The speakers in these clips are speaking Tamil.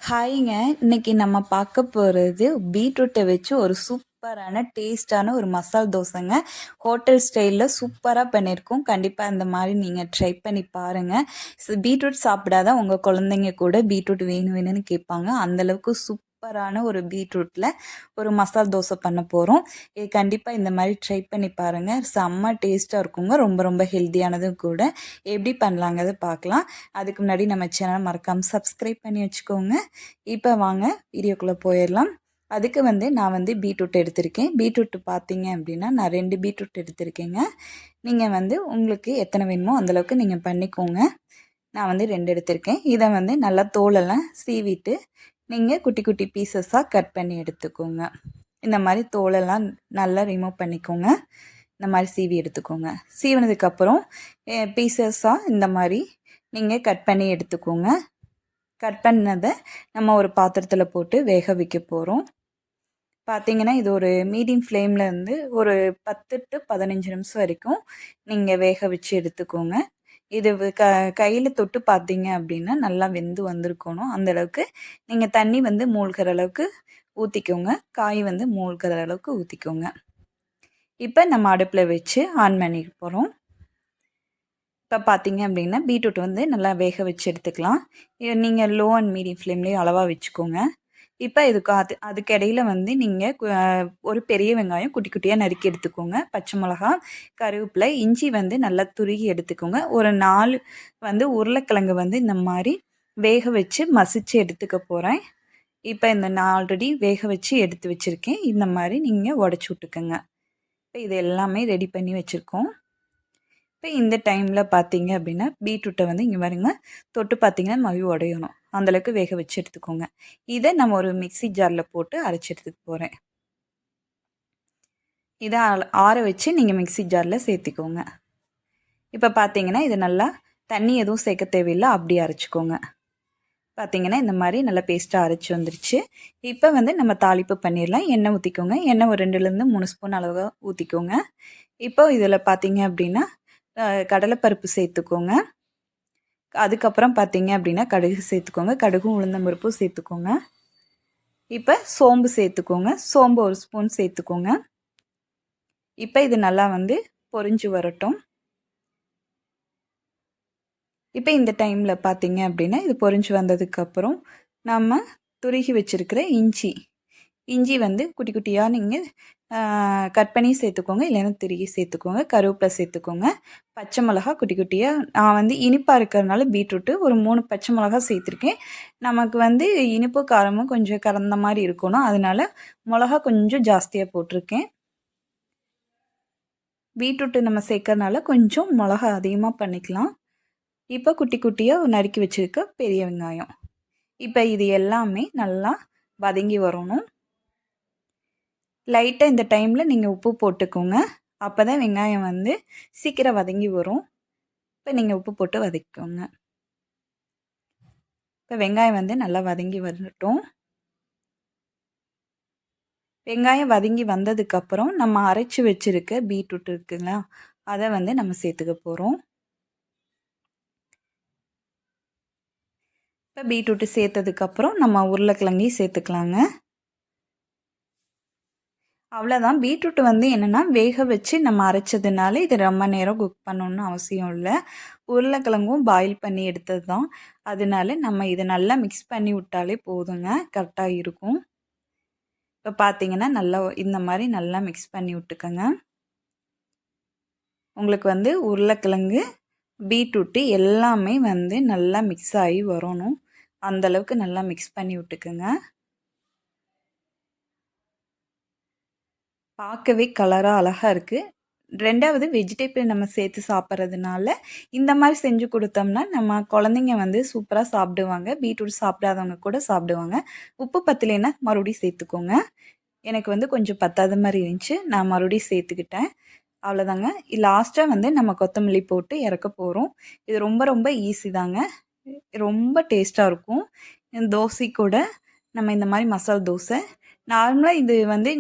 ஹாய்ங்க. இன்னைக்கு நம்ம பார்க்க போறது பீட்ரூட்ட வச்சு ஒரு சூப்பரான டேஸ்டான ஒரு மசால் தோசைங்க. ஹோட்டல் ஸ்டைல்ல சூப்பரா பண்ணியிருக்கோம். கண்டிப்பா இந்த மாரி நீங்க ட்ரை பண்ணி பாருங்க. பீட்ரூட் சாப்பிடாத உங்க குழந்தைங்க கூட பீட்ரூட் வேணும் வேணும்னு கேட்பாங்க. அந்த அளவுக்கு சூப்பரான ஒரு பீட்ரூட்ல ஒரு மசால் தோசை பண்ண போறோம். இது கண்டிப்பா இந்த மாரி ட்ரை பண்ணி பாருங்க. செம்ம டேஸ்ட்டா இருக்குங்க. ரொம்ப ரொம்ப ஹெல்தியானதும் கூட. எப்படி பண்ணலாங்கிறத பார்க்கலாம். அதுக்கு முன்னாடி நம்ம சேனலை மறக்காம சப்ஸ்கிரைப் பண்ணி வச்சுக்கோங்க. இப்போ வாங்க வீடியோக்குள்ளே போயிடலாம். அதுக்கு நான் பீட்ரூட் எடுத்திருக்கேன். பீட்ரூட் பார்த்தீங்க அப்படின்னா நான் 2 பீட்ரூட் எடுத்திருக்கேங்க. நீங்கள் உங்களுக்கு எத்தனை வேணுமோ அந்தளவுக்கு நீங்கள் பண்ணிக்கோங்க. நான் 2 எடுத்திருக்கேன். இதை நல்லா தோலெல்லாம் சீவிட்டு நீங்கள் குட்டி குட்டி பீசஸாக கட் பண்ணி எடுத்துக்கோங்க. இந்த மாதிரி தோலெல்லாம் நல்லா ரிமூவ் பண்ணிக்கோங்க. இந்த மாதிரி சீவி எடுத்துக்கோங்க. சீவினதுக்கப்புறம் பீசஸாக இந்த மாதிரி நீங்கள் கட் பண்ணி எடுத்துக்கோங்க. கட் பண்ணதை நம்ம ஒரு பாத்திரத்தில் போட்டு வேக வைக்க போகிறோம். பார்த்தீங்கன்னா இது ஒரு மீடியம் ஃப்ளேமில் ஒரு 10 to 15 நிமிஷம் வரைக்கும் நீங்கள் வேக வச்சு எடுத்துக்கோங்க. இது கையில் தொட்டு பார்த்தீங்க அப்படின்னா நல்லா வெந்து வந்திருக்கணும். அந்தளவுக்கு நீங்கள் தண்ணி மூழ்கிற அளவுக்கு ஊற்றிக்கோங்க. காய் மூழ்கிற அளவுக்கு ஊற்றிக்கோங்க. இப்போ நம்ம அடுப்பில் வச்சு ஆன் பண்ணிக்க போகிறோம். இப்போ பார்த்தீங்க அப்படின்னா பீட்ரூட் நல்லா வேக வச்சு எடுத்துக்கலாம். நீங்கள் லோ அண்ட் மீடியம் ஃப்ளேம்லேயே அளவாக வச்சுக்கோங்க. இப்போ அதுக்கிடையில் நீங்கள் ஒரு பெரிய வெங்காயம் குட்டி குட்டியாக நறுக்கி எடுத்துக்கோங்க. பச்சை மிளகா, கருவேப்பிலை, இஞ்சி நல்லா துருகி எடுத்துக்கோங்க. ஒரு 4 உருளைக்கிழங்கு இந்த மாதிரி வேக வச்சு மசிச்சு எடுத்துக்க போகிறேன். இப்போ நான் ஆல்ரெடி வேக வச்சு எடுத்து வச்சுருக்கேன். இந்த மாதிரி நீங்கள் உடச்சி விட்டுக்கோங்க. இப்போ இது எல்லாமே ரெடி பண்ணி வச்சுருக்கோம். இப்போ இந்த டைமில் பார்த்தீங்க அப்படின்னா பீட்ரூட்டை இங்கே பாருங்க தொட்டு பார்த்தீங்கன்னா மவி உடையணும். அந்தளவுக்கு வேக வச்சு எடுத்துக்கோங்க. இதை நம்ம ஒரு மிக்சி ஜாரில் போட்டு அரைச்சி எடுத்துக்க போகிறேன். இதை ஆற வச்சு நீங்கள் மிக்சி ஜாரில் சேர்த்திக்கோங்க. இப்போ பார்த்தீங்கன்னா இது நல்லா தண்ணி எதுவும் சேர்க்க தேவையில்லை, அப்படியே அரைச்சிக்கோங்க. பார்த்தீங்கன்னா இந்த மாதிரி நல்லா பேஸ்ட்டாக அரைச்சி வந்துருச்சு. இப்போ நம்ம தாளிப்பு பண்ணிடலாம். எண்ணெய் ஊற்றிக்கோங்க. எண்ணெய் ஒரு 2லேருந்து 3 ஸ்பூன் அளவாக ஊற்றிக்கோங்க. இப்போ இதில் பார்த்தீங்க அப்படின்னா கடலைப்பருப்பு சேர்த்துக்கோங்க. அதுக்கப்புறம் பார்த்தீங்க அப்படின்னா கடுகு சேர்த்துக்கோங்க. கடுகும் உளுந்தம்பருப்பும் சேர்த்துக்கோங்க. இப்போ சோம்பு சேர்த்துக்கோங்க. சோம்பு 1 ஸ்பூன் சேர்த்துக்கோங்க. இப்போ இது நல்லா பொரிஞ்சு வரட்டும். இப்போ இந்த டைமில் பார்த்தீங்க அப்படின்னா இது பொரிஞ்சு வந்ததுக்கப்புறம் நம்ம துருகி வச்சுருக்கிற இஞ்சி குட்டி குட்டியாக நீங்கள் கட் பண்ணி சேர்த்துக்கோங்க. இல்லைன்னா திருகி சேர்த்துக்கோங்க. கருவேப்பிலை சேர்த்துக்கோங்க. பச்சை மிளகா குட்டி குட்டியாக நான் இனிப்பாக இருக்கிறதுனால பீட்ரூட்டு ஒரு 3 பச்சை மிளகா சேர்த்துருக்கேன். நமக்கு இனிப்பு காரமும் கொஞ்சம் கலந்த மாதிரி இருக்கணும். அதனால் மிளகா கொஞ்சம் ஜாஸ்தியாக போட்டிருக்கேன். பீட்ரூட்டு நம்ம சேர்க்கறனால கொஞ்சம் மிளகா அதிகமாக பண்ணிக்கலாம். இப்போ குட்டி குட்டியாக நறுக்கி வச்சுருக்க பெரிய வெங்காயம். இப்போ இது எல்லாமே நல்லா வதங்கி வரணும். லைட்டாக இந்த டைமில் நீங்கள் உப்பு போட்டுக்கோங்க. அப்போ தான் வெங்காயம் சீக்கிரம் வதங்கி வரும். இப்போ நீங்கள் உப்பு போட்டு வதக்கிக்கோங்க. இப்போ வெங்காயம் நல்லா வதங்கி வரட்டும். வெங்காயம் வதங்கி வந்ததுக்கப்புறம் நம்ம அரைச்சி வச்சுருக்க பீட்ரூட் இருக்குங்களா, அதை நம்ம சேர்த்துக்க போகிறோம். இப்போ பீட்ரூட்டு சேர்த்ததுக்கப்புறம் நம்ம உருளைக்கிழங்கையும் சேர்த்துக்கலாங்க. அவ்வளோதான். பீட்ரூட் என்னென்னா வேக வச்சு நம்ம அரைச்சதுனால இது ரொம்ப நேரம் குக் பண்ணணுன்னு அவசியம் இல்லை. உருளைக்கிழங்கும் பாயில் பண்ணி எடுத்தது தான். அதனால நம்ம இதை நல்லா மிக்ஸ் பண்ணி விட்டாலே போதுங்க, கரெக்டாக இருக்கும். இப்போ பார்த்தீங்கன்னா நல்லா இந்த மாதிரி நல்லா மிக்ஸ் பண்ணி விட்டுக்கோங்க. உங்களுக்கு உருளைக்கிழங்கு, பீட்ரூட்டு எல்லாமே நல்லா மிக்ஸ் ஆகி வரணும். அந்தளவுக்கு நல்லா மிக்ஸ் பண்ணி விட்டுக்குங்க. பார்க்கவே கலராக அழகாக இருக்குது. 2வது வெஜிடபிள் நம்ம சேர்த்து சாப்பிட்றதுனால இந்த மாதிரி செஞ்சு கொடுத்தோம்னா நம்ம குழந்தைங்க சூப்பராக சாப்பிடுவாங்க. பீட்ரூட் சாப்பிடாதவங்க கூட சாப்பிடுவாங்க. உப்பு பத்தலைன்னா மறுபடியும் சேர்த்துக்கோங்க. எனக்கு கொஞ்சம் பத்தாத மாதிரி இருந்துச்சு, நான் மறுபடியும் சேர்த்துக்கிட்டேன். அவ்வளோதாங்க. லாஸ்ட்டாக நம்ம கொத்தமல்லி போட்டு இறக்க போகிறோம். இது ரொம்ப ரொம்ப ஈஸி தாங்க. ரொம்ப டேஸ்ட்டாக இருக்கும். தோசை கூட நம்ம இந்த மாதிரி மசால் தோசை நார்மலாக இது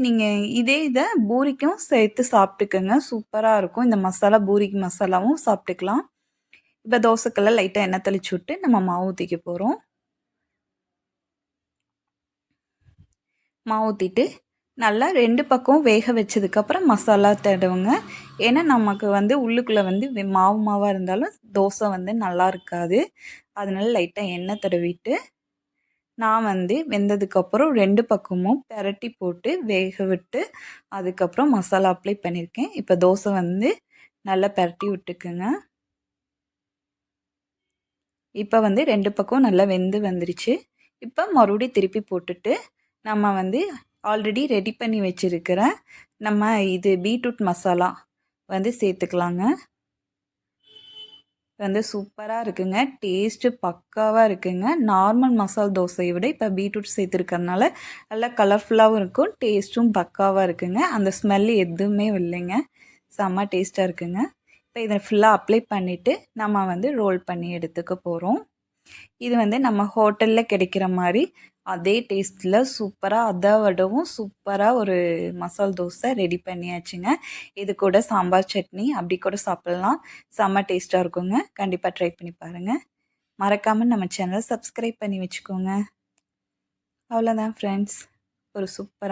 நீங்கள் இதை பூரிக்கும் சேர்த்து சாப்பிட்டுக்கோங்க. சூப்பராக இருக்கும். இந்த மசாலா பூரிக்கு மசாலாவும் சாப்பிட்டுக்கலாம். இப்போ தோசைக்கெல்லாம் லைட்டாக எண்ணெய் தெளிச்சு விட்டு நம்ம மாவு ஊற்றிக்க போகிறோம். மாவு ஊற்றிட்டு நல்லா 2 பக்கம் வேக வச்சதுக்கப்புறம் மசாலா தடவுங்க. ஏன்னா நமக்கு வந்து உள்ளுக்குள்ளே வந்து மாவு மாவாக இருந்தாலும் தோசை வந்து நல்லா இருக்காது. அதனால லைட்டாக எண்ணெய் தடவிட்டு நான் வந்து வெந்ததுக்கப்புறம் 2 பக்கமும் பெரட்டி போட்டு வேக விட்டு அதுக்கப்புறம் மசாலா அப்ளை பண்ணியிருக்கேன். இப்போ தோசை வந்து நல்லா பெரட்டி விட்டுக்குங்க. இப்போ வந்து 2 பக்கம் நல்லா வெந்து வந்துருச்சு. இப்போ மறுபடியும் திருப்பி போட்டுட்டு நம்ம வந்து ஆல்ரெடி ரெடி பண்ணி வச்சுருக்கிற நம்ம இது பீட்ரூட் மசாலா வந்து சேர்த்துக்கலாங்க. வந்து சூப்பராக இருக்குங்க. டேஸ்ட்டு பக்காவாக இருக்குங்க. நார்மல் மசால் தோசையை விட இப்போ பீட்ரூட் சேர்த்துருக்கறனால நல்லா கலர்ஃபுல்லாகவும் இருக்கும். டேஸ்ட்டும் பக்காவாக இருக்குங்க. அந்த ஸ்மெல் எதுவுமே இல்லைங்க. செம்ம டேஸ்ட்டாக இருக்குங்க. இப்போ இதை ஃபுல்லாக அப்ளை பண்ணிவிட்டு நம்ம வந்து ரோல் பண்ணி எடுத்துக்க போகிறோம். இது வந்து நம்ம ஹோட்டலில் கிடைக்கிற மாதிரி அதே டேஸ்ட்டில் சூப்பராக அதை விடவும் சூப்பராக ஒரு மசால் தோசை ரெடி பண்ணியாச்சுங்க. இது கூட சாம்பார் சட்னி அப்படி கூட சாப்பிட்லாம். செம்ம டேஸ்ட்டாக இருக்குங்க. கண்டிப்பாக ட்ரை பண்ணி பாருங்கள். மறக்காமல் நம்ம சேனலை சப்ஸ்கிரைப் பண்ணி வச்சுக்கோங்க. அவ்வளோதான் ஃப்ரெண்ட்ஸ். ஒரு சூப்பராக